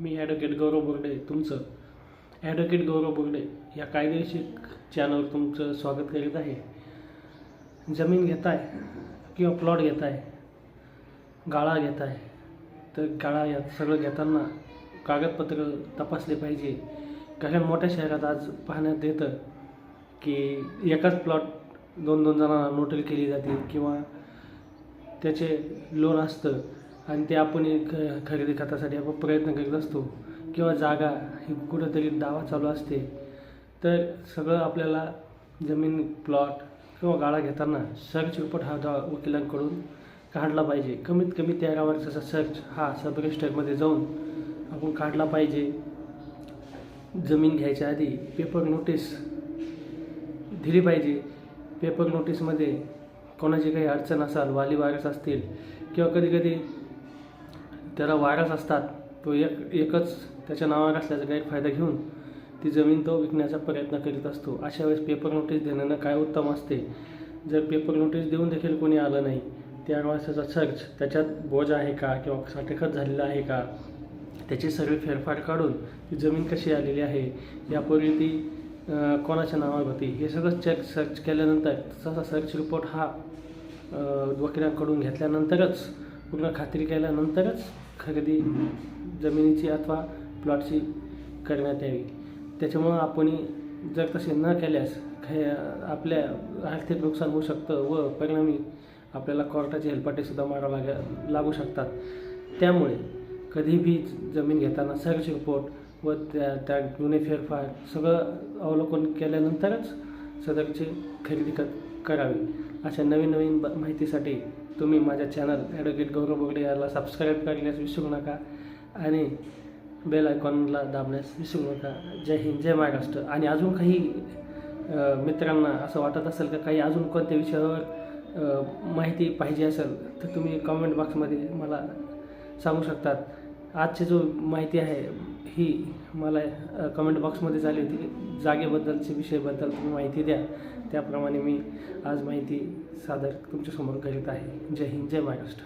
मी advocate गौरव बोर्डे तुमचं advocate गौरव बोर्डे या कायदेशीर चॅनलवर तुमचं स्वागत करीत आहे. जमीन घेताय किंवा प्लॉट घेताय, गाळा घेताय, तर गाळा या सगळं घेताना कागदपत्र तपासले पाहिजे. कारण मोठ्या शहरात आज पाहण्यात येतं की एकाच प्लॉट दोन जणांना नोटरी केली जाते किंवा त्याचे लोन असतं आणि ते आपण खरेदी खतासाठी आपण प्रयत्न करीत असतो किंवा जागा ही कुठंतरी दावा चालू असते. तर सगळं आपल्याला जमीन, प्लॉट किंवा गाळा घेताना सर्च रिपोर्ट हा वकिलांकडून काढला पाहिजे. कमीत कमी 13 वर्षाचा सर्च हा सब रजिस्टरमध्ये जाऊन आपण काढला पाहिजे. जमीन घ्यायच्या आधी पेपर नोटीस दिली पाहिजे. पेपर नोटीसमध्ये कोणाची काही अडचण असाल, वाली वारस असतील किंवा कधीकधी त्याला वारस असतात, तो एकच त्याच्या नावावर असल्याचा गैरफायदा घेऊन ती जमीन तो विकण्याचा प्रयत्न करीत असतो. अशा वेळेस पेपर नोटीस देणं काय उत्तम असते. जर पेपर नोटीस देऊन देखील कोणी आलं नाही, त्या वर्षाचा सर्च, त्याच्यात बोज आहे का किंवा साठेखत झालेला आहे का, त्याची सर्व फेरफार काढून ती जमीन कशी आलेली आहे, यापूर्वी ती कोणाच्या नावावर होती, हे सगळं सर्च केल्यानंतर तसा सर्च रिपोर्ट हा वकिलांकडून घेतल्यानंतरच, पूर्ण खात्री केल्यानंतरच खरेदी जमिनीची अथवा प्लॉटची करण्यात यावी. त्याच्यामुळं आपण जर तसे न केल्यास आपल्या आर्थिक नुकसान होऊ शकतं व परिणामी आपल्याला कोर्टाचे हेलपाटेसुद्धा मारावं लागू शकतात. त्यामुळे कधीही जमीन घेताना सर्च रिपोर्ट व त्या गुन्हे फेरफार सगळं अवलोकन केल्यानंतरच सदरची खरेदी करावी. अशा नवीन माहितीसाठी तुम्ही माझ्या चॅनल ॲडव्होकेट गौरव बोर्डे याला सबस्क्राईब करण्यास विसरू नका आणि बेल आयकॉनला दाबण्यास विसरू नका. जय हिंद, जय महाराष्ट्र. आणि अजून काही मित्रांना असं वाटत असेल का काही अजून कोणत्या विषयावर माहिती पाहिजे असेल तर तुम्ही कमेंट बॉक्समध्ये मला सांगू शकतात. आजची जो माहिती आहे ही मला कमेंट बॉक्समध्ये झाली होती. जागेबद्दलच्या विषयाबद्दल तुम्ही माहिती द्या, त्याप्रमाणे मी आज माहिती सादर तुमच्यासमोर करीत आहे. जय हिंद, जय महाराष्ट्र.